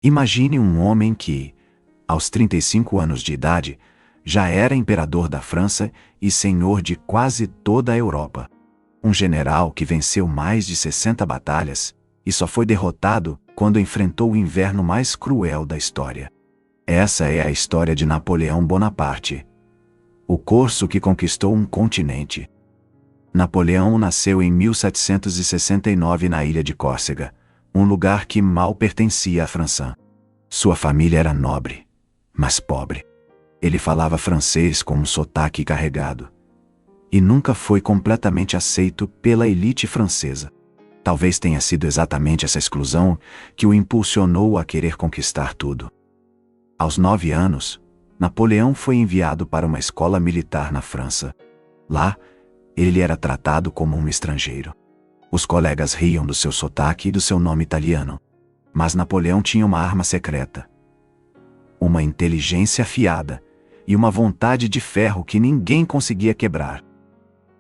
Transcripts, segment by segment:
Imagine um homem que, aos 35 anos de idade, já era imperador da França e senhor de quase toda a Europa. Um general que venceu mais de 60 batalhas e só foi derrotado quando enfrentou o inverno mais cruel da história. Essa é a história de Napoleão Bonaparte, o corso que conquistou um continente. Napoleão nasceu em 1769 na ilha de Córcega, um lugar que mal pertencia à França. Sua família era nobre, mas pobre. Ele falava francês com um sotaque carregado. E nunca foi completamente aceito pela elite francesa. Talvez tenha sido exatamente essa exclusão que o impulsionou a querer conquistar tudo. Aos 9 anos, Napoleão foi enviado para uma escola militar na França. Lá, ele era tratado como um estrangeiro. Os colegas riam do seu sotaque e do seu nome italiano. Mas Napoleão tinha uma arma secreta, uma inteligência afiada e uma vontade de ferro que ninguém conseguia quebrar.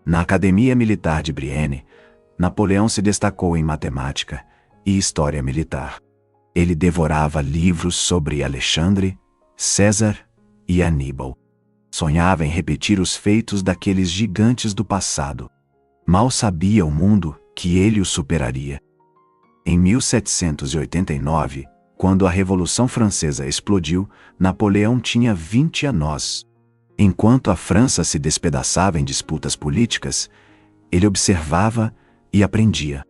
Na Academia Militar de Brienne, Napoleão se destacou em matemática e história militar. Ele devorava livros sobre Alexandre, César e Aníbal. Sonhava em repetir os feitos daqueles gigantes do passado. Mal sabia o mundo que ele o superaria. Em 1789, quando a Revolução Francesa explodiu, Napoleão tinha 20 anos. Enquanto a França se despedaçava em disputas políticas, ele observava e aprendia.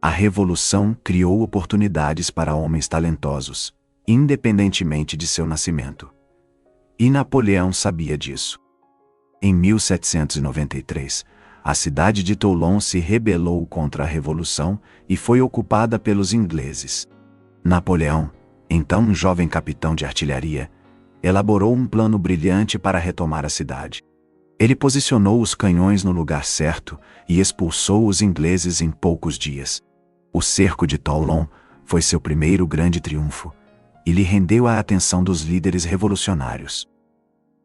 A Revolução criou oportunidades para homens talentosos, independentemente de seu nascimento. E Napoleão sabia disso. Em 1793, a cidade de Toulon se rebelou contra a Revolução e foi ocupada pelos ingleses. Napoleão, então um jovem capitão de artilharia, elaborou um plano brilhante para retomar a cidade. Ele posicionou os canhões no lugar certo e expulsou os ingleses em poucos dias. O cerco de Toulon foi seu primeiro grande triunfo e lhe rendeu a atenção dos líderes revolucionários.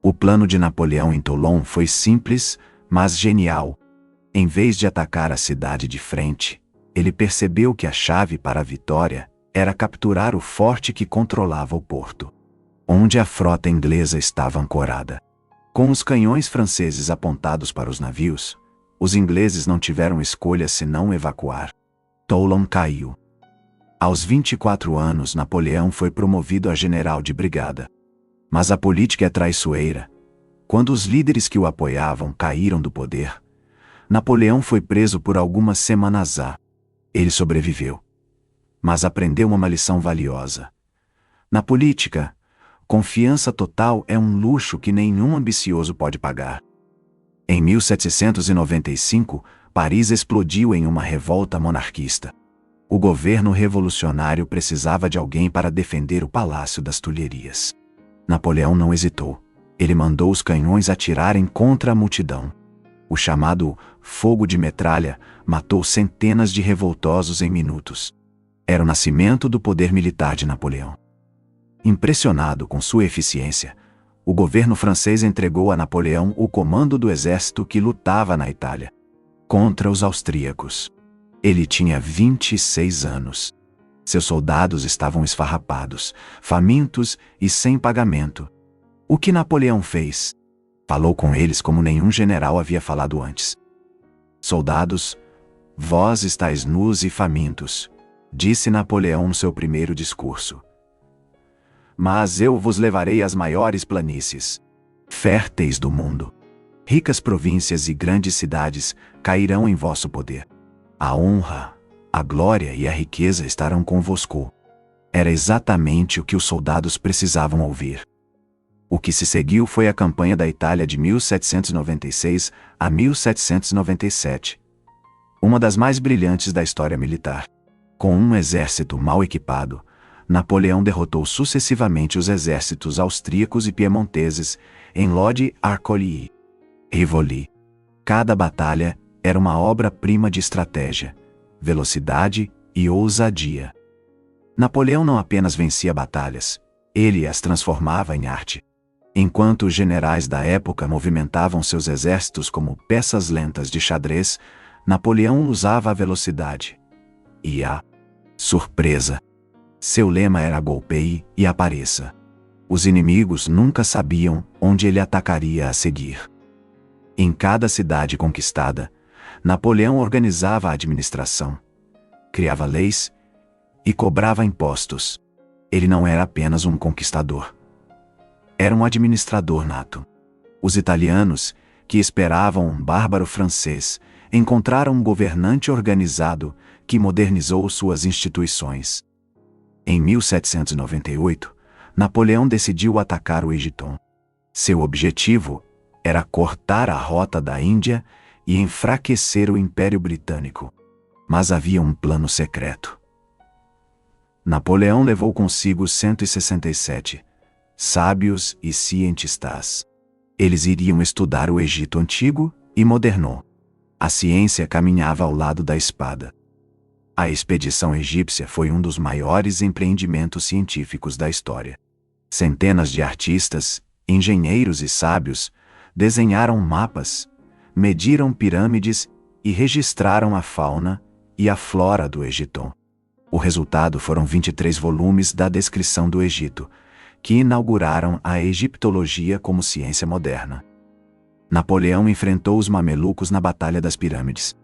O plano de Napoleão em Toulon foi simples, mas genial. Em vez de atacar a cidade de frente, ele percebeu que a chave para a vitória era capturar o forte que controlava o porto, onde a frota inglesa estava ancorada. Com os canhões franceses apontados para os navios, os ingleses não tiveram escolha senão evacuar. Toulon caiu. Aos 24 anos, Napoleão foi promovido a general de brigada. Mas a política é traiçoeira. Quando os líderes que o apoiavam caíram do poder, Napoleão foi preso por algumas semanas. Ele sobreviveu, mas aprendeu uma lição valiosa. Na política, confiança total é um luxo que nenhum ambicioso pode pagar. Em 1795, Paris explodiu em uma revolta monarquista. O governo revolucionário precisava de alguém para defender o Palácio das Tulherias. Napoleão não hesitou. Ele mandou os canhões atirarem contra a multidão. O chamado fogo de metralha matou centenas de revoltosos em minutos. Era o nascimento do poder militar de Napoleão. Impressionado com sua eficiência, o governo francês entregou a Napoleão o comando do exército que lutava na Itália contra os austríacos. Ele tinha 26 anos. Seus soldados estavam esfarrapados, famintos e sem pagamento. O que Napoleão fez? Falou com eles como nenhum general havia falado antes. Soldados, vós estáis nus e famintos, disse Napoleão no seu primeiro discurso. Mas eu vos levarei às maiores planícies, férteis do mundo. Ricas províncias e grandes cidades cairão em vosso poder. A honra, a glória e a riqueza estarão convosco. Era exatamente o que os soldados precisavam ouvir. O que se seguiu foi a campanha da Itália de 1796 a 1797. Uma das mais brilhantes da história militar. Com um exército mal equipado, Napoleão derrotou sucessivamente os exércitos austríacos e piemonteses em Lodi, Arcoli e Rivoli. Cada batalha era uma obra-prima de estratégia, velocidade e ousadia. Napoleão não apenas vencia batalhas, ele as transformava em arte. Enquanto os generais da época movimentavam seus exércitos como peças lentas de xadrez, Napoleão usava a velocidade e a surpresa. Seu lema era golpeie e apareça. Os inimigos nunca sabiam onde ele atacaria a seguir. Em cada cidade conquistada, Napoleão organizava a administração, criava leis e cobrava impostos. Ele não era apenas um conquistador. Era um administrador nato. Os italianos, que esperavam um bárbaro francês, encontraram um governante organizado que modernizou suas instituições. Em 1798, Napoleão decidiu atacar o Egito. Seu objetivo era cortar a rota da Índia e enfraquecer o Império Britânico. Mas havia um plano secreto. Napoleão levou consigo 167 sábios e cientistas. Eles iriam estudar o Egito antigo e moderno. A ciência caminhava ao lado da espada. A expedição egípcia foi um dos maiores empreendimentos científicos da história. Centenas de artistas, engenheiros e sábios desenharam mapas, mediram pirâmides e registraram a fauna e a flora do Egito. O resultado foram 23 volumes da descrição do Egito, que inauguraram a egiptologia como ciência moderna. Napoleão enfrentou os mamelucos na Batalha das Pirâmides.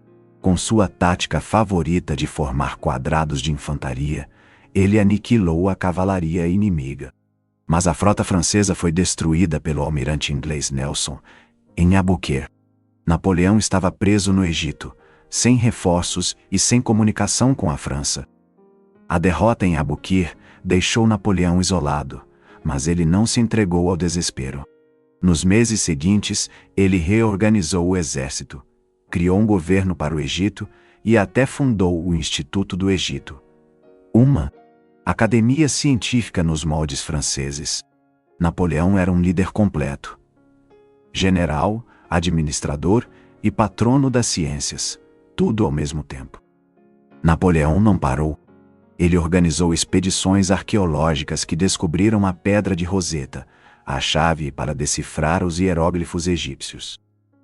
Com sua tática favorita de formar quadrados de infantaria, ele aniquilou a cavalaria inimiga. Mas a frota francesa foi destruída pelo almirante inglês Nelson, em Albuquerque. Napoleão estava preso no Egito, sem reforços e sem comunicação com a França. A derrota em Albuquerque deixou Napoleão isolado, mas ele não se entregou ao desespero. Nos meses seguintes, ele reorganizou o exército, criou um governo para o Egito e até fundou o Instituto do Egito, uma academia científica nos moldes franceses. Napoleão era um líder completo. General, administrador e patrono das ciências, tudo ao mesmo tempo. Napoleão não parou. Ele organizou expedições arqueológicas que descobriram a Pedra de Roseta, a chave para decifrar os hieróglifos egípcios.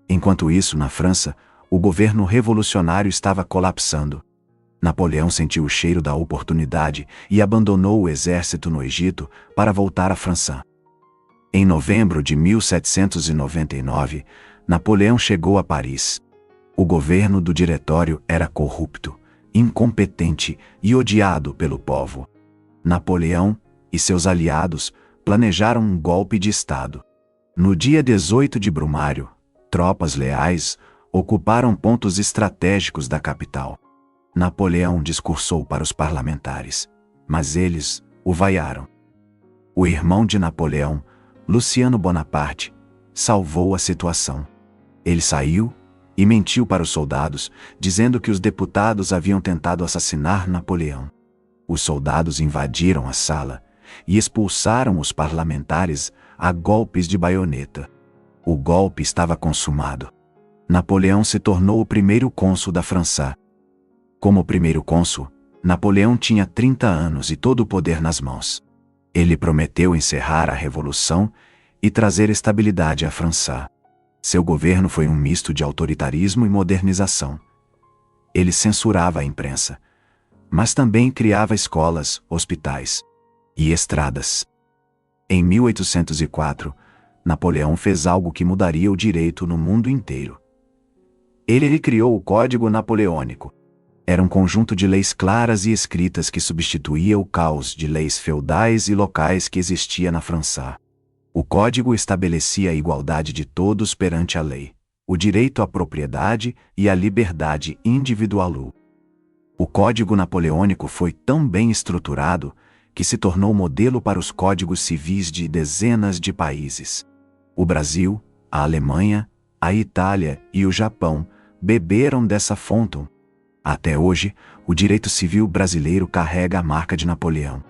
Enquanto isso, na França, o governo revolucionário estava colapsando. Napoleão sentiu o cheiro da oportunidade e abandonou o exército no Egito para voltar à França. Em novembro de 1799, Napoleão chegou a Paris. O governo do Diretório era corrupto, incompetente e odiado pelo povo. Napoleão e seus aliados planejaram um golpe de Estado. No dia 18 de Brumário, tropas leais ocuparam pontos estratégicos da capital. Napoleão discursou para os parlamentares, mas eles o vaiaram. O irmão de Napoleão, Luciano Bonaparte, salvou a situação. Ele saiu e mentiu para os soldados, dizendo que os deputados haviam tentado assassinar Napoleão. Os soldados invadiram a sala e expulsaram os parlamentares a golpes de baioneta. O golpe estava consumado. Napoleão se tornou o primeiro cônsul da França. Como primeiro cônsul, Napoleão tinha 30 anos e todo o poder nas mãos. Ele prometeu encerrar a revolução e trazer estabilidade à França. Seu governo foi um misto de autoritarismo e modernização. Ele censurava a imprensa, mas também criava escolas, hospitais e estradas. Em 1804, Napoleão fez algo que mudaria o direito no mundo inteiro. Ele criou o Código Napoleônico. Era um conjunto de leis claras e escritas que substituía o caos de leis feudais e locais que existia na França. O código estabelecia a igualdade de todos perante a lei, o direito à propriedade e à liberdade individual. O Código Napoleônico foi tão bem estruturado que se tornou modelo para os códigos civis de dezenas de países. O Brasil, a Alemanha, a Itália e o Japão beberam dessa fonte. Até hoje, o direito civil brasileiro carrega a marca de Napoleão.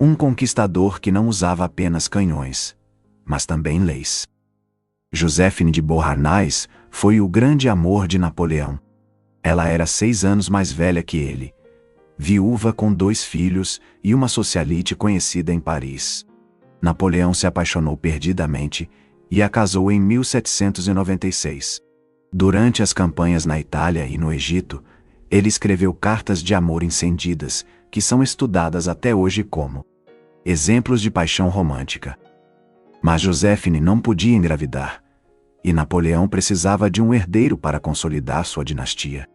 Um conquistador que não usava apenas canhões, mas também leis. Joséphine de Beauharnais foi o grande amor de Napoleão. Ela era 6 anos mais velha que ele, viúva com 2 filhos e uma socialite conhecida em Paris. Napoleão se apaixonou perdidamente e a casou em 1796. Durante as campanhas na Itália e no Egito, ele escreveu cartas de amor incendidas, que são estudadas até hoje como exemplos de paixão romântica. Mas Joséphine não podia engravidar, e Napoleão precisava de um herdeiro para consolidar sua dinastia.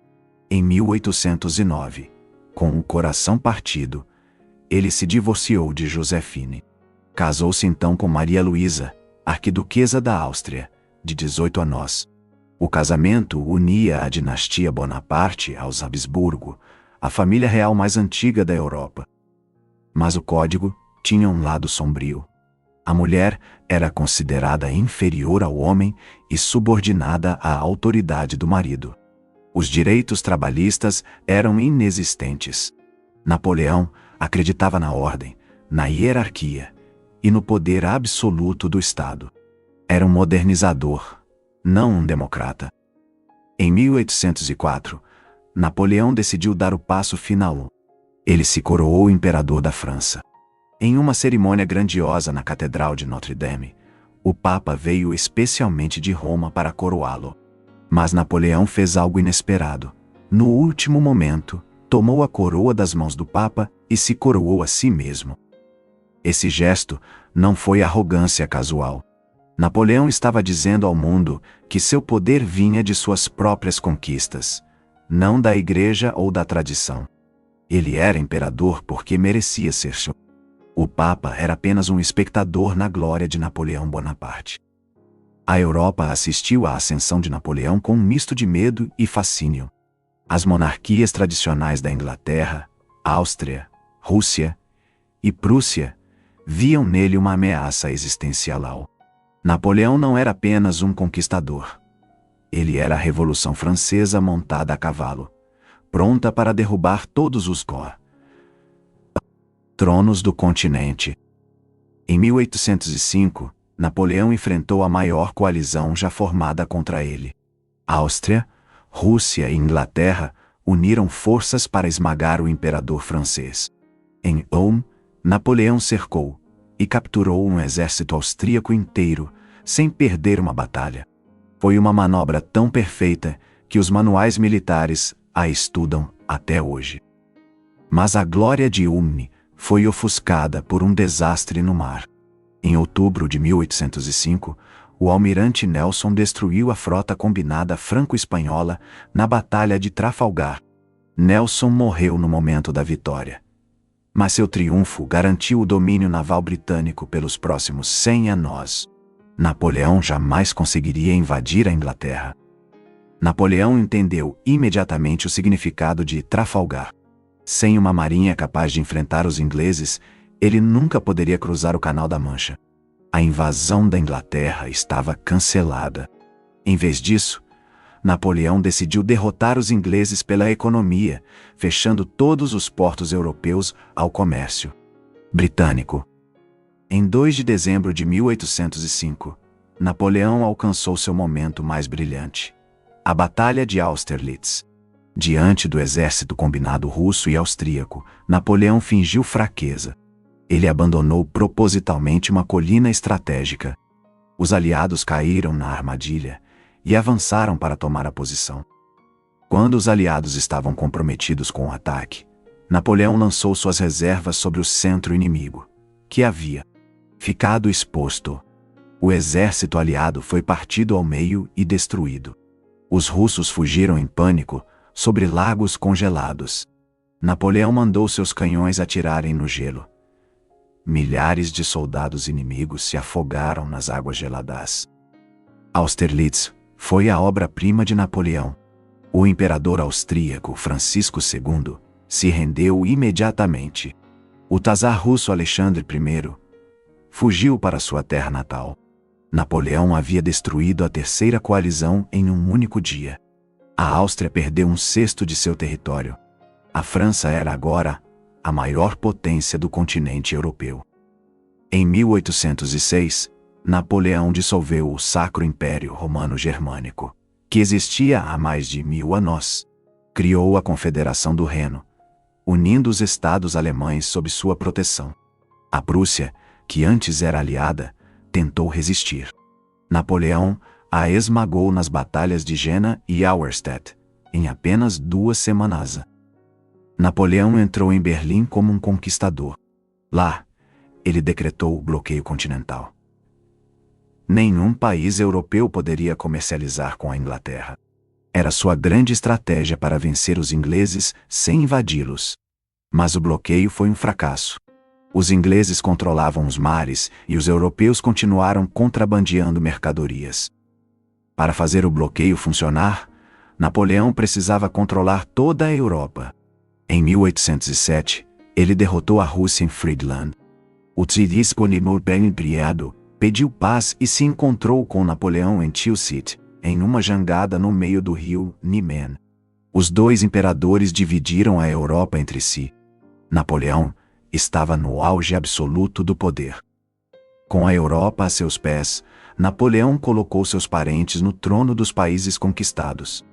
Em 1809, com o coração partido, ele se divorciou de Joséphine. Casou-se então com Maria Luísa, arquiduquesa da Áustria, de 18 anos. O casamento unia a dinastia Bonaparte aos Habsburgo, a família real mais antiga da Europa. Mas o código tinha um lado sombrio. A mulher era considerada inferior ao homem e subordinada à autoridade do marido. Os direitos trabalhistas eram inexistentes. Napoleão acreditava na ordem, na hierarquia e no poder absoluto do Estado. Era um modernizador, não um democrata. Em 1804, Napoleão decidiu dar o passo final. Ele se coroou imperador da França. Em uma cerimônia grandiosa na Catedral de Notre-Dame, o Papa veio especialmente de Roma para coroá-lo. Mas Napoleão fez algo inesperado. No último momento, tomou a coroa das mãos do Papa e se coroou a si mesmo. Esse gesto não foi arrogância casual. Napoleão estava dizendo ao mundo que seu poder vinha de suas próprias conquistas, não da igreja ou da tradição. Ele era imperador porque merecia ser. O Papa era apenas um espectador na glória de Napoleão Bonaparte. A Europa assistiu à ascensão de Napoleão com um misto de medo e fascínio. As monarquias tradicionais da Inglaterra, Áustria, Rússia e Prússia viam nele uma ameaça existencial. Napoleão não era apenas um conquistador. Ele era a Revolução Francesa montada a cavalo, pronta para derrubar todos os tronos do continente. Em 1805, Napoleão enfrentou a maior coalizão já formada contra ele. Áustria, Rússia e Inglaterra uniram forças para esmagar o imperador francês. Em Ulm, Napoleão cercou e capturou um exército austríaco inteiro, sem perder uma batalha. Foi uma manobra tão perfeita que os manuais militares a estudam até hoje. Mas a glória de Ulm foi ofuscada por um desastre no mar. Em outubro de 1805, o almirante Nelson destruiu a frota combinada franco-espanhola na Batalha de Trafalgar. Nelson morreu no momento da vitória. Mas seu triunfo garantiu o domínio naval britânico pelos próximos 100 anos. Napoleão jamais conseguiria invadir a Inglaterra. Napoleão entendeu imediatamente o significado de Trafalgar. Sem uma marinha capaz de enfrentar os ingleses, ele nunca poderia cruzar o Canal da Mancha. A invasão da Inglaterra estava cancelada. Em vez disso, Napoleão decidiu derrotar os ingleses pela economia, fechando todos os portos europeus ao comércio britânico. Em 2 de dezembro de 1805, Napoleão alcançou seu momento mais brilhante: a Batalha de Austerlitz. Diante do exército combinado russo e austríaco, Napoleão fingiu fraqueza. Ele abandonou propositalmente uma colina estratégica. Os aliados caíram na armadilha e avançaram para tomar a posição. Quando os aliados estavam comprometidos com o ataque, Napoleão lançou suas reservas sobre o centro inimigo, que havia ficado exposto. O exército aliado foi partido ao meio e destruído. Os russos fugiram em pânico sobre lagos congelados. Napoleão mandou seus canhões atirarem no gelo. Milhares de soldados inimigos se afogaram nas águas geladas. Austerlitz foi a obra-prima de Napoleão. O imperador austríaco Francisco II se rendeu imediatamente. O czar russo Alexandre I fugiu para sua terra natal. Napoleão havia destruído a terceira coalizão em um único dia. A Áustria perdeu 1/6 de seu território. A França era agora a maior potência do continente europeu. Em 1806, Napoleão dissolveu o Sacro Império Romano-Germânico, que existia há mais de 1000 anos. Criou a Confederação do Reno, unindo os estados alemães sob sua proteção. A Prússia, que antes era aliada, tentou resistir. Napoleão a esmagou nas batalhas de Jena e Auerstedt, em apenas 2 semanas. Napoleão entrou em Berlim como um conquistador. Lá, ele decretou o bloqueio continental. Nenhum país europeu poderia comercializar com a Inglaterra. Era sua grande estratégia para vencer os ingleses sem invadi-los. Mas o bloqueio foi um fracasso. Os ingleses controlavam os mares e os europeus continuaram contrabandeando mercadorias. Para fazer o bloqueio funcionar, Napoleão precisava controlar toda a Europa. Em 1807, ele derrotou a Rússia em Friedland. O Tzidisponimur Benibriado pediu paz e se encontrou com Napoleão em Tilsit, em uma jangada no meio do rio Niemen. Os dois imperadores dividiram a Europa entre si. Napoleão estava no auge absoluto do poder. Com a Europa a seus pés, Napoleão colocou seus parentes no trono dos países conquistados.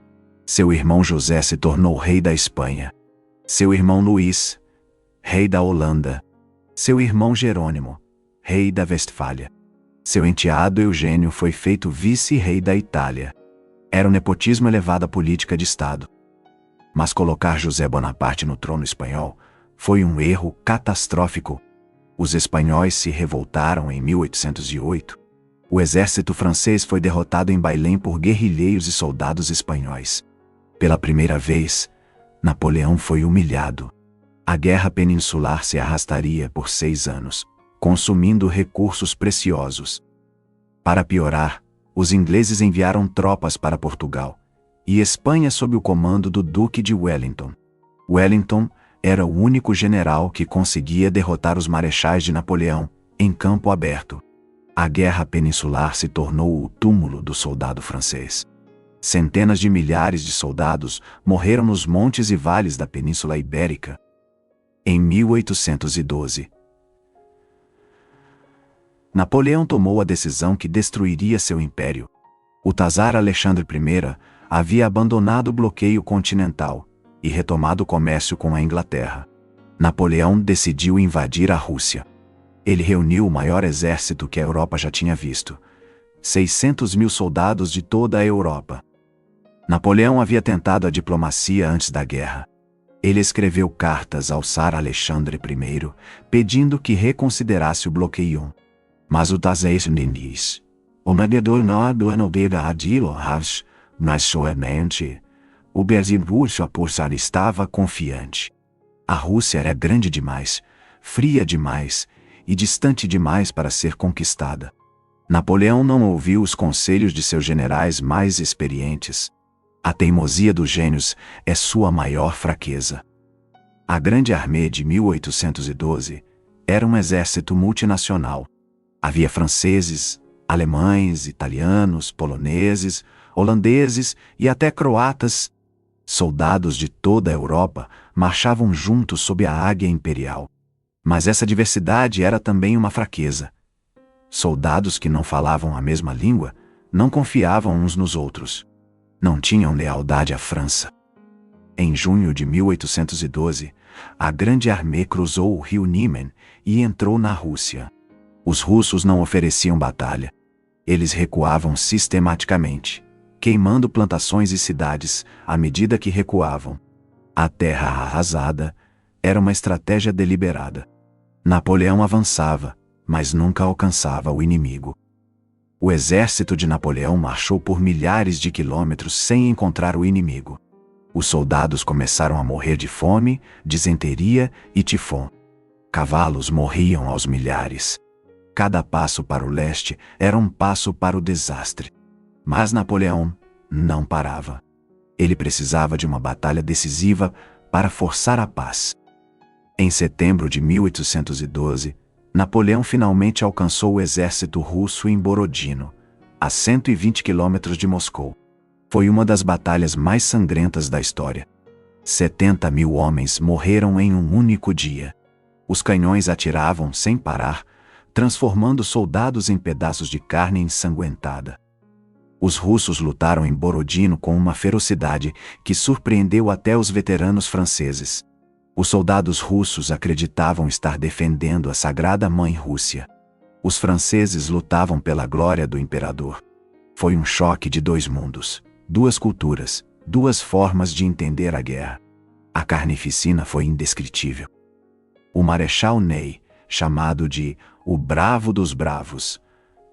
Seu irmão José se tornou rei da Espanha. Seu irmão Luís, rei da Holanda. Seu irmão Jerônimo, rei da Westfália. Seu enteado Eugênio foi feito vice-rei da Itália. Era um nepotismo elevado à política de Estado. Mas colocar José Bonaparte no trono espanhol foi um erro catastrófico. Os espanhóis se revoltaram em 1808. O exército francês foi derrotado em Bailén por guerrilheiros e soldados espanhóis. Pela primeira vez, Napoleão foi humilhado. A guerra peninsular se arrastaria por 6 anos, consumindo recursos preciosos. Para piorar, os ingleses enviaram tropas para Portugal e Espanha sob o comando do Duque de Wellington. Wellington era o único general que conseguia derrotar os marechais de Napoleão em campo aberto. A guerra peninsular se tornou o túmulo do soldado francês. Centenas de milhares de soldados morreram nos montes e vales da Península Ibérica. Em 1812, Napoleão tomou a decisão que destruiria seu império. O czar Alexandre I havia abandonado o bloqueio continental e retomado o comércio com a Inglaterra. Napoleão decidiu invadir a Rússia. Ele reuniu o maior exército que a Europa já tinha visto: 600 mil soldados de toda a Europa. Napoleão havia tentado a diplomacia antes da guerra. Ele escreveu cartas ao czar Alexandre I, pedindo que reconsiderasse o bloqueio. Mas o czar Denis, o mediador não dera adilo mas somente o Berzinburgo Pulsar estava confiante. A Rússia era grande demais, fria demais e distante demais para ser conquistada. Napoleão não ouviu os conselhos de seus generais mais experientes. A teimosia dos gênios é sua maior fraqueza. A Grande Armée de 1812 era um exército multinacional. Havia franceses, alemães, italianos, poloneses, holandeses e até croatas. Soldados de toda a Europa marchavam juntos sob a águia imperial. Mas essa diversidade era também uma fraqueza. Soldados que não falavam a mesma língua não confiavam uns nos outros. Não tinham lealdade à França. Em junho de 1812, a Grande Armée cruzou o rio Niemen e entrou na Rússia. Os russos não ofereciam batalha. Eles recuavam sistematicamente, queimando plantações e cidades à medida que recuavam. A terra arrasada era uma estratégia deliberada. Napoleão avançava, mas nunca alcançava o inimigo. O exército de Napoleão marchou por milhares de quilômetros sem encontrar o inimigo. Os soldados começaram a morrer de fome, disenteria e tifão. Cavalos morriam aos milhares. Cada passo para o leste era um passo para o desastre. Mas Napoleão não parava. Ele precisava de uma batalha decisiva para forçar a paz. Em setembro de 1812, Napoleão finalmente alcançou o exército russo em Borodino, a 120 quilômetros de Moscou. Foi uma das batalhas mais sangrentas da história. 70 mil homens morreram em um único dia. Os canhões atiravam sem parar, transformando soldados em pedaços de carne ensanguentada. Os russos lutaram em Borodino com uma ferocidade que surpreendeu até os veteranos franceses. Os soldados russos acreditavam estar defendendo a Sagrada Mãe Rússia. Os franceses lutavam pela glória do imperador. Foi um choque de 2 mundos, 2 culturas, 2 formas de entender a guerra. A carnificina foi indescritível. O Marechal Ney, chamado de o Bravo dos Bravos,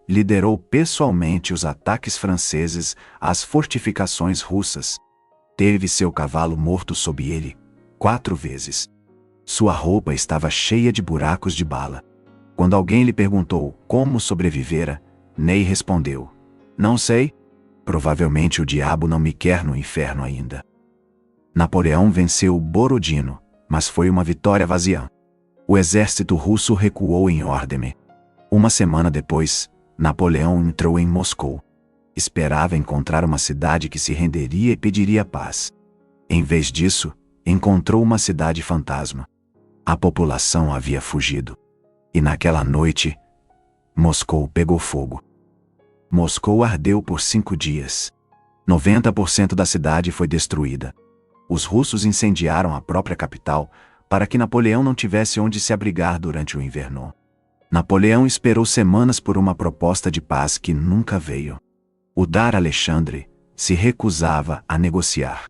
liderou pessoalmente os ataques franceses às fortificações russas. Teve seu cavalo morto sob ele 4 vezes. Sua roupa estava cheia de buracos de bala. Quando alguém lhe perguntou como sobrevivera, Ney respondeu: "Não sei. Provavelmente o diabo não me quer no inferno ainda." Napoleão venceu Borodino, mas foi uma vitória vazia. O exército russo recuou em Ordeme. Uma semana depois, Napoleão entrou em Moscou. Esperava encontrar uma cidade que se renderia e pediria paz. Em vez disso, encontrou uma cidade fantasma. A população havia fugido. E naquela noite, Moscou pegou fogo. Moscou ardeu por 5 dias. 90% da cidade foi destruída. Os russos incendiaram a própria capital para que Napoleão não tivesse onde se abrigar durante o inverno. Napoleão esperou semanas por uma proposta de paz que nunca veio. O Tsar Alexandre se recusava a negociar.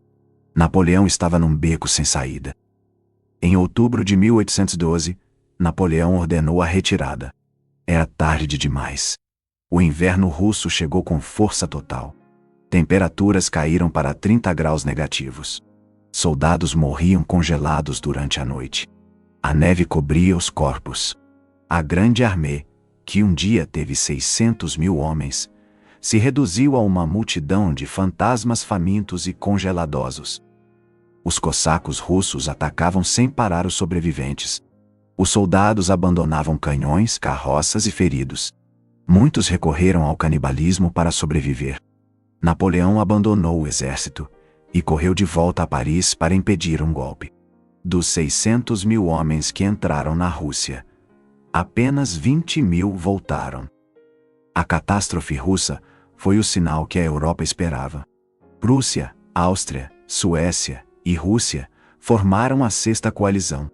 Napoleão estava num beco sem saída. Em outubro de 1812, Napoleão ordenou a retirada. Era tarde demais. O inverno russo chegou com força total. Temperaturas caíram para 30 graus negativos. Soldados morriam congelados durante a noite. A neve cobria os corpos. A grande armée, que um dia teve 600.000 homens, se reduziu a uma multidão de fantasmas famintos e congeladosos. Os cossacos russos atacavam sem parar os sobreviventes. Os soldados abandonavam canhões, carroças e feridos. Muitos recorreram ao canibalismo para sobreviver. Napoleão abandonou o exército e correu de volta a Paris para impedir um golpe. Dos 600.000 homens que entraram na Rússia, apenas 20.000 voltaram. A catástrofe russa foi o sinal que a Europa esperava. Prússia, Áustria, Suécia e Rússia formaram a Sexta Coalizão.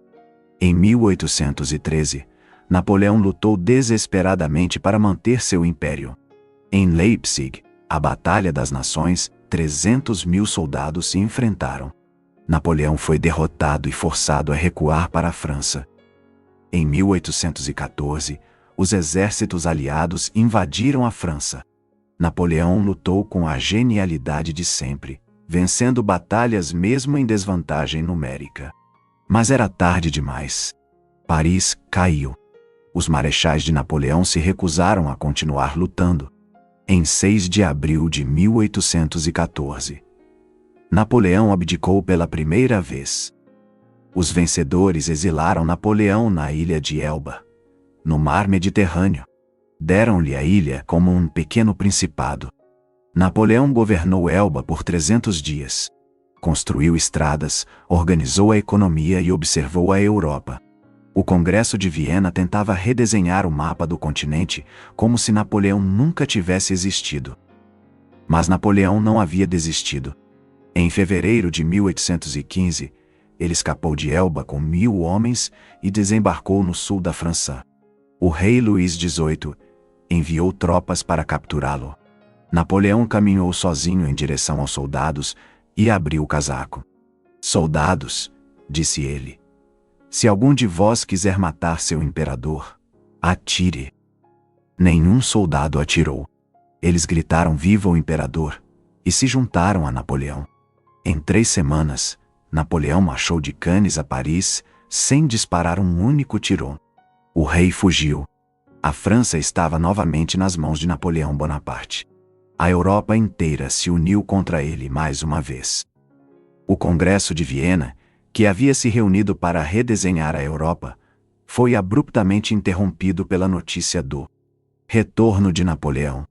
Em 1813, Napoleão lutou desesperadamente para manter seu império. Em Leipzig, a Batalha das Nações, 300.000 soldados se enfrentaram. Napoleão foi derrotado e forçado a recuar para a França. Em 1814, os exércitos aliados invadiram a França. Napoleão lutou com a genialidade de sempre, vencendo batalhas mesmo em desvantagem numérica. Mas era tarde demais. Paris caiu. Os marechais de Napoleão se recusaram a continuar lutando. Em 6 de abril de 1814, Napoleão abdicou pela primeira vez. Os vencedores exilaram Napoleão na ilha de Elba, no mar Mediterrâneo. Deram-lhe a ilha como um pequeno principado. Napoleão governou Elba por 300 dias. Construiu estradas, organizou a economia e observou a Europa. O Congresso de Viena tentava redesenhar o mapa do continente como se Napoleão nunca tivesse existido. Mas Napoleão não havia desistido. Em fevereiro de 1815, ele escapou de Elba com 1.000 homens e desembarcou no sul da França. O rei Luís XVIII enviou tropas para capturá-lo. Napoleão caminhou sozinho em direção aos soldados e abriu o casaco. "Soldados", disse ele, "se algum de vós quiser matar seu imperador, atire." Nenhum soldado atirou. Eles gritaram "Viva o imperador!" e se juntaram a Napoleão. Em 3 semanas, Napoleão marchou de Cannes a Paris sem disparar um único tiro. O rei fugiu. A França estava novamente nas mãos de Napoleão Bonaparte. A Europa inteira se uniu contra ele mais uma vez. O Congresso de Viena, que havia se reunido para redesenhar a Europa, foi abruptamente interrompido pela notícia do retorno de Napoleão.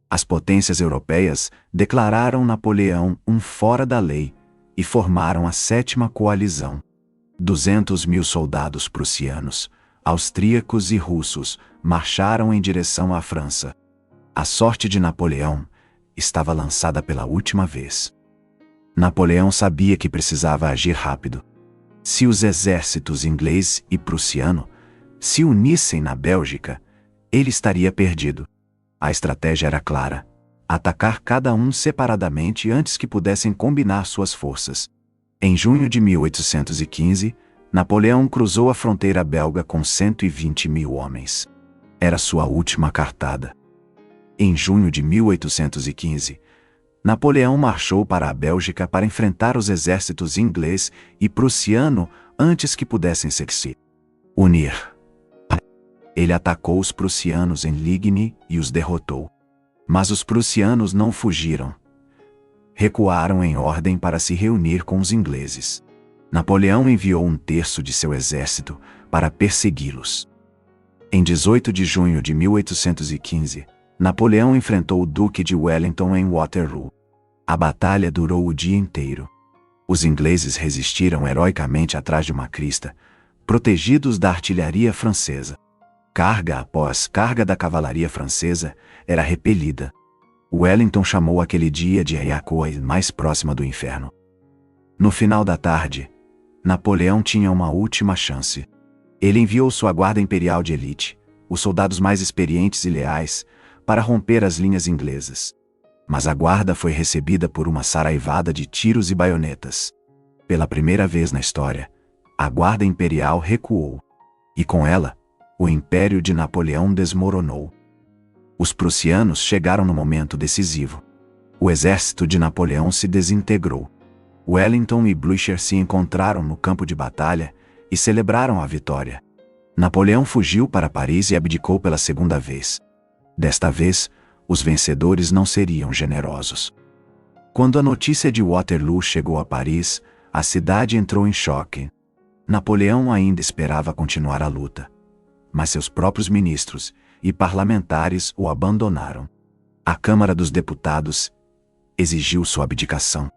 As potências europeias declararam Napoleão um fora da lei e formaram a Sétima Coalizão. 200.000 soldados prussianos, austríacos e russos marcharam em direção à França. A sorte de Napoleão estava lançada pela última vez. Napoleão sabia que precisava agir rápido. Se os exércitos inglês e prussiano se unissem na Bélgica, ele estaria perdido. A estratégia era clara: atacar cada um separadamente antes que pudessem combinar suas forças. Em junho de 1815, Napoleão cruzou a fronteira belga com 120.000 homens. Era sua última cartada. Em junho de 1815, Napoleão marchou para a Bélgica para enfrentar os exércitos inglês e prussiano antes que pudessem se unir. Ele atacou os prussianos em Ligny e os derrotou. Mas os prussianos não fugiram. Recuaram em ordem para se reunir com os ingleses. Napoleão enviou um terço de seu exército para persegui-los. Em 18 de junho de 1815, Napoleão enfrentou o Duque de Wellington em Waterloo. A batalha durou o dia inteiro. Os ingleses resistiram heroicamente atrás de uma crista, protegidos da artilharia francesa. Carga após carga da cavalaria francesa era repelida. Wellington chamou aquele dia de a coisa mais próxima do inferno. No final da tarde, Napoleão tinha uma última chance. Ele enviou sua guarda imperial de elite, os soldados mais experientes e leais, para romper as linhas inglesas. Mas a guarda foi recebida por uma saraivada de tiros e baionetas. Pela primeira vez na história, a guarda imperial recuou. E com ela, o império de Napoleão desmoronou. Os prussianos chegaram no momento decisivo. O exército de Napoleão se desintegrou. Wellington e Blücher se encontraram no campo de batalha e celebraram a vitória. Napoleão fugiu para Paris e abdicou pela segunda vez. Desta vez, os vencedores não seriam generosos. Quando a notícia de Waterloo chegou a Paris, a cidade entrou em choque. Napoleão ainda esperava continuar a luta, mas seus próprios ministros e parlamentares o abandonaram. A Câmara dos Deputados exigiu sua abdicação.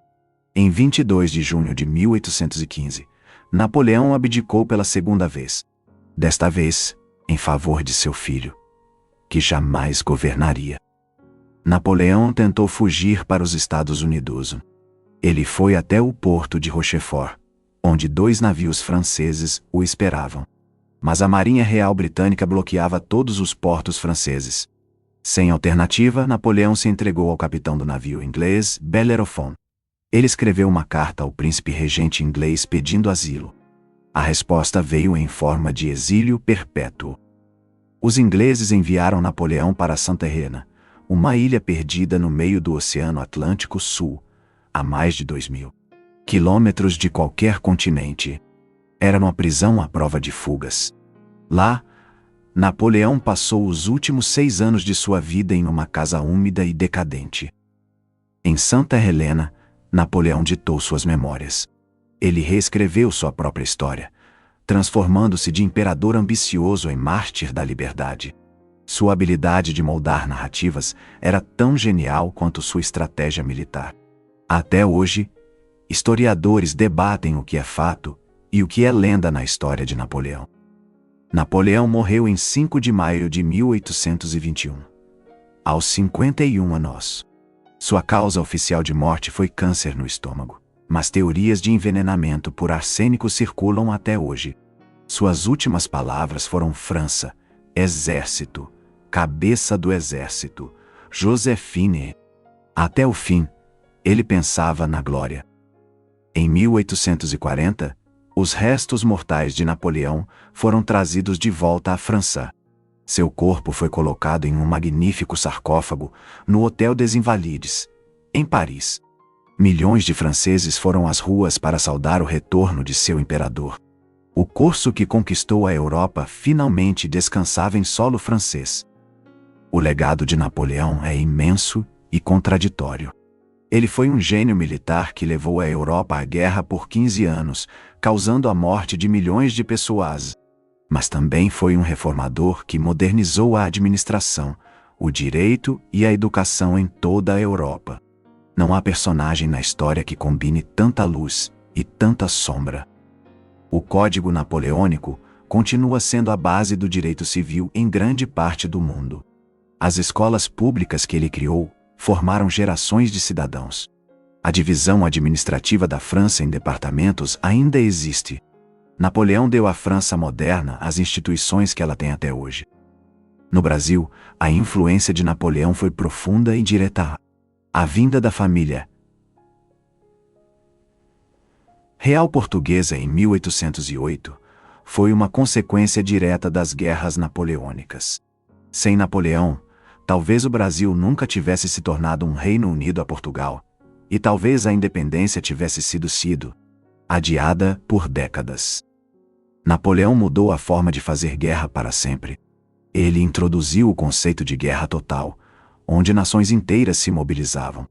Em 22 de junho de 1815, Napoleão abdicou pela segunda vez. Desta vez, em favor de seu filho, que jamais governaria. Napoleão tentou fugir para os Estados Unidos. Ele foi até o porto de Rochefort, onde 2 navios franceses o esperavam. Mas a Marinha Real Britânica bloqueava todos os portos franceses. Sem alternativa, Napoleão se entregou ao capitão do navio inglês, Bellerophon. Ele escreveu uma carta ao príncipe regente inglês pedindo asilo. A resposta veio em forma de exílio perpétuo. Os ingleses enviaram Napoleão para Santa Helena, uma ilha perdida no meio do Oceano Atlântico Sul, a mais de 2.000 quilômetros de qualquer continente. Era uma prisão à prova de fugas. Lá, Napoleão passou os últimos 6 anos de sua vida em uma casa úmida e decadente. Em Santa Helena, Napoleão ditou suas memórias. Ele reescreveu sua própria história, transformando-se de imperador ambicioso em mártir da liberdade. Sua habilidade de moldar narrativas era tão genial quanto sua estratégia militar. Até hoje, historiadores debatem o que é fato e o que é lenda na história de Napoleão. Napoleão morreu em 5 de maio de 1821, aos 51 anos. Sua causa oficial de morte foi câncer no estômago, mas teorias de envenenamento por arsênico circulam até hoje. Suas últimas palavras foram França, exército, cabeça do exército, Joséphine. Até o fim, ele pensava na glória. Em 1840, os restos mortais de Napoleão foram trazidos de volta à França. Seu corpo foi colocado em um magnífico sarcófago no Hotel des Invalides, em Paris. Milhões de franceses foram às ruas para saudar o retorno de seu imperador. O corso que conquistou a Europa finalmente descansava em solo francês. O legado de Napoleão é imenso e contraditório. Ele foi um gênio militar que levou a Europa à guerra por 15 anos, causando a morte de milhões de pessoas. Mas também foi um reformador que modernizou a administração, o direito e a educação em toda a Europa. Não há personagem na história que combine tanta luz e tanta sombra. O Código Napoleônico continua sendo a base do direito civil em grande parte do mundo. As escolas públicas que ele criou formaram gerações de cidadãos. A divisão administrativa da França em departamentos ainda existe. Napoleão deu à França moderna as instituições que ela tem até hoje. No Brasil, a influência de Napoleão foi profunda e direta. A vinda da família Real Portuguesa em 1808 foi uma consequência direta das guerras napoleônicas. Sem Napoleão, talvez o Brasil nunca tivesse se tornado um Reino Unido a Portugal, e talvez a independência tivesse sido adiada por décadas. Napoleão mudou a forma de fazer guerra para sempre. Ele introduziu o conceito de guerra total, onde nações inteiras se mobilizavam.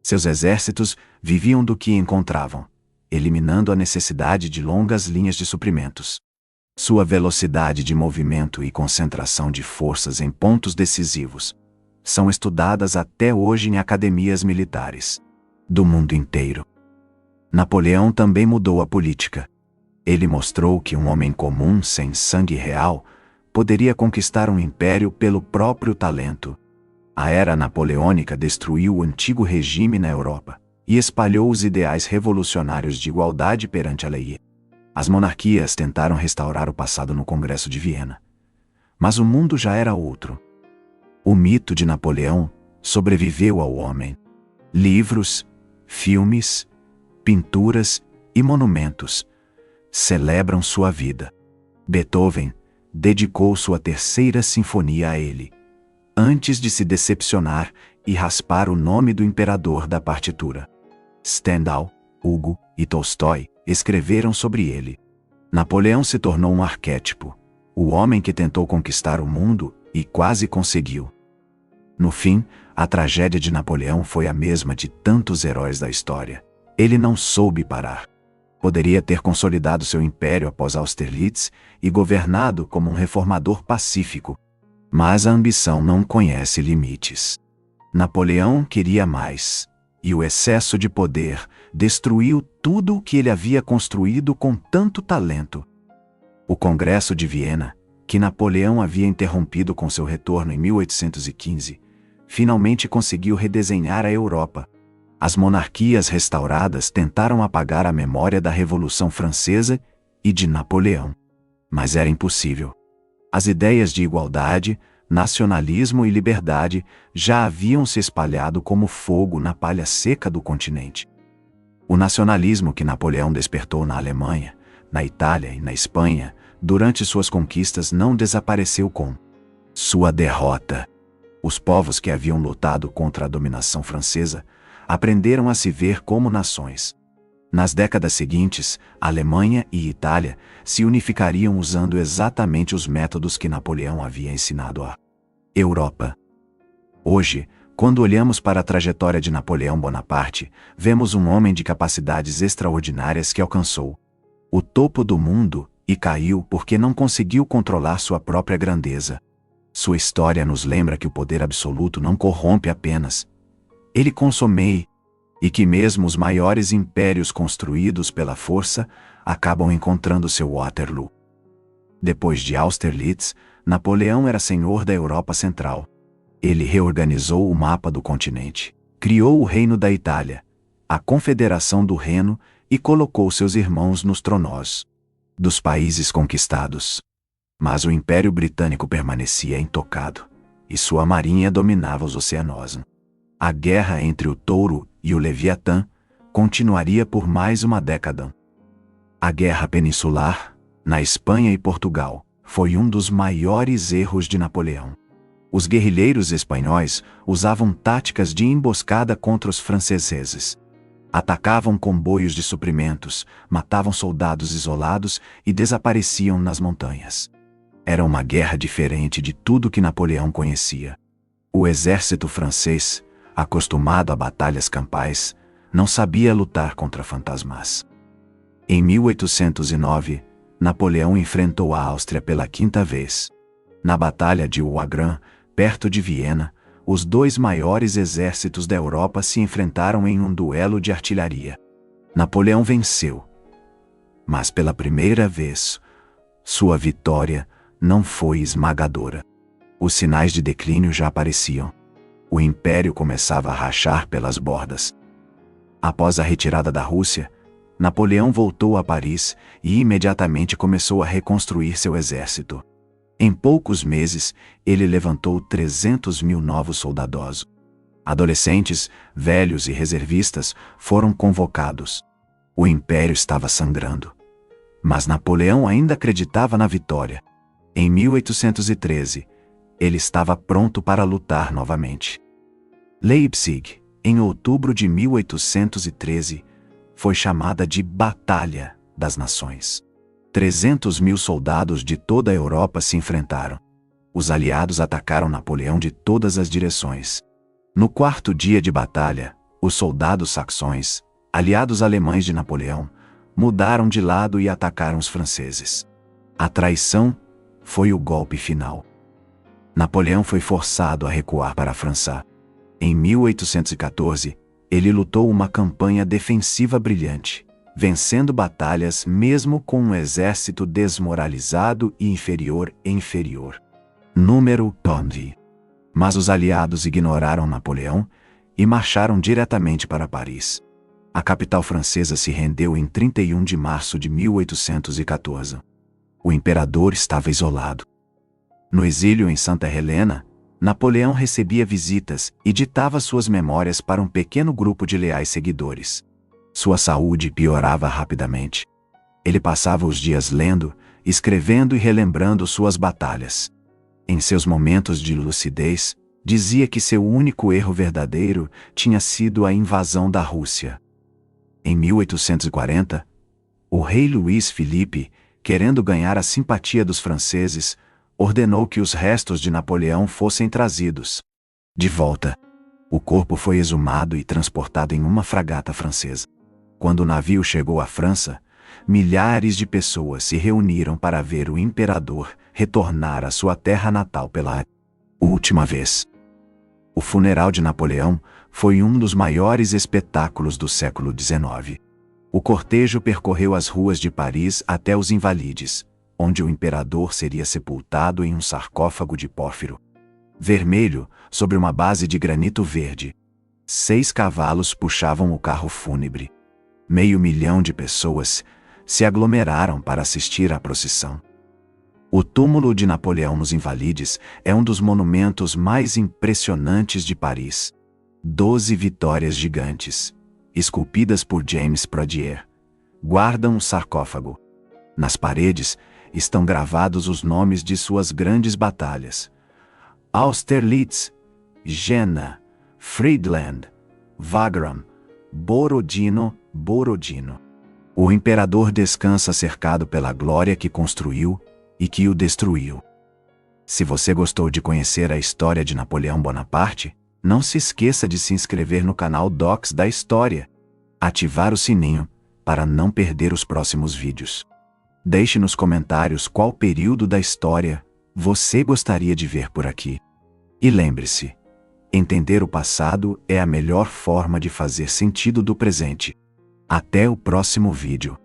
Seus exércitos viviam do que encontravam, eliminando a necessidade de longas linhas de suprimentos. Sua velocidade de movimento e concentração de forças em pontos decisivos são estudadas até hoje em academias militares do mundo inteiro. Napoleão também mudou a política. Ele mostrou que um homem comum sem sangue real poderia conquistar um império pelo próprio talento. A era napoleônica destruiu o antigo regime na Europa e espalhou os ideais revolucionários de igualdade perante a lei. As monarquias tentaram restaurar o passado no Congresso de Viena. Mas o mundo já era outro. O mito de Napoleão sobreviveu ao homem. Livros, filmes, pinturas e monumentos celebram sua vida. Beethoven dedicou sua terceira sinfonia a ele, antes de se decepcionar e raspar o nome do imperador da partitura. Stendhal, Hugo e Tolstói escreveram sobre ele. Napoleão se tornou um arquétipo, o homem que tentou conquistar o mundo e quase conseguiu. No fim, a tragédia de Napoleão foi a mesma de tantos heróis da história. Ele não soube parar. Poderia ter consolidado seu império após Austerlitz e governado como um reformador pacífico. Mas a ambição não conhece limites. Napoleão queria mais, e o excesso de poder destruiu tudo o que ele havia construído com tanto talento. O Congresso de Viena, que Napoleão havia interrompido com seu retorno em 1815, finalmente conseguiu redesenhar a Europa. As monarquias restauradas tentaram apagar a memória da Revolução Francesa e de Napoleão. Mas era impossível. As ideias de igualdade, nacionalismo e liberdade já haviam se espalhado como fogo na palha seca do continente. O nacionalismo que Napoleão despertou na Alemanha, na Itália e na Espanha durante suas conquistas não desapareceu com sua derrota. Os povos que haviam lutado contra a dominação francesa aprenderam a se ver como nações. Nas décadas seguintes, Alemanha e Itália se unificariam usando exatamente os métodos que Napoleão havia ensinado à Europa. Hoje, quando olhamos para a trajetória de Napoleão Bonaparte, vemos um homem de capacidades extraordinárias que alcançou o topo do mundo e caiu porque não conseguiu controlar sua própria grandeza. Sua história nos lembra que o poder absoluto não corrompe apenas, ele consome, e que mesmo os maiores impérios construídos pela força acabam encontrando seu Waterloo. Depois de Austerlitz, Napoleão era senhor da Europa Central. Ele reorganizou o mapa do continente, criou o Reino da Itália, a Confederação do Reno e colocou seus irmãos nos tronos dos países conquistados. Mas o Império Britânico permanecia intocado, e sua marinha dominava os oceanos. A guerra entre o Touro e o Leviatã continuaria por mais uma década. A Guerra Peninsular, na Espanha e Portugal, foi um dos maiores erros de Napoleão. Os guerrilheiros espanhóis usavam táticas de emboscada contra os franceses. Atacavam comboios de suprimentos, matavam soldados isolados e desapareciam nas montanhas. Era uma guerra diferente de tudo que Napoleão conhecia. O exército francês, acostumado a batalhas campais, não sabia lutar contra fantasmas. Em 1809, Napoleão enfrentou a Áustria pela quinta vez. Na Batalha de Wagram, perto de Viena, os dois maiores exércitos da Europa se enfrentaram em um duelo de artilharia. Napoleão venceu. Mas pela primeira vez, sua vitória não foi esmagadora. Os sinais de declínio já apareciam. O império começava a rachar pelas bordas. Após a retirada da Rússia, Napoleão voltou a Paris e imediatamente começou a reconstruir seu exército. Em poucos meses, ele levantou 300.000 novos soldados. Adolescentes, velhos e reservistas foram convocados. O império estava sangrando. Mas Napoleão ainda acreditava na vitória. Em 1813, ele estava pronto para lutar novamente. Leipzig, em outubro de 1813, foi chamada de Batalha das Nações. 300.000 soldados de toda a Europa se enfrentaram. Os aliados atacaram Napoleão de todas as direções. No quarto dia de batalha, os soldados saxões, aliados alemães de Napoleão, mudaram de lado e atacaram os franceses. A traição foi o golpe final. Napoleão foi forçado a recuar para a França. Em 1814, ele lutou uma campanha defensiva brilhante, vencendo batalhas mesmo com um exército desmoralizado e inferior. Número 9. Mas os aliados ignoraram Napoleão e marcharam diretamente para Paris. A capital francesa se rendeu em 31 de março de 1814. O imperador estava isolado. No exílio em Santa Helena, Napoleão recebia visitas e ditava suas memórias para um pequeno grupo de leais seguidores. Sua saúde piorava rapidamente. Ele passava os dias lendo, escrevendo e relembrando suas batalhas. Em seus momentos de lucidez, dizia que seu único erro verdadeiro tinha sido a invasão da Rússia. Em 1840, o rei Luís Filipe, querendo ganhar a simpatia dos franceses, ordenou que os restos de Napoleão fossem trazidos. De volta, o corpo foi exumado e transportado em uma fragata francesa. Quando o navio chegou à França, milhares de pessoas se reuniram para ver o imperador retornar à sua terra natal pela última vez. O funeral de Napoleão foi um dos maiores espetáculos do século XIX. O cortejo percorreu as ruas de Paris até os Invalides, onde o imperador seria sepultado em um sarcófago de pórfiro vermelho sobre uma base de granito verde. 6 cavalos puxavam o carro fúnebre. 500.000 de pessoas se aglomeraram para assistir à procissão. O túmulo de Napoleão nos Invalides é um dos monumentos mais impressionantes de Paris. 12 vitórias gigantes, esculpidas por James Pradier, guardam o sarcófago. Nas paredes estão gravados os nomes de suas grandes batalhas: Austerlitz, Jena, Friedland, Wagram, Borodino. O imperador descansa cercado pela glória que construiu e que o destruiu. Se você gostou de conhecer a história de Napoleão Bonaparte, não se esqueça de se inscrever no canal Docs da História, ativar o sininho para não perder os próximos vídeos. Deixe nos comentários qual período da história você gostaria de ver por aqui. E lembre-se, entender o passado é a melhor forma de fazer sentido do presente. Até o próximo vídeo.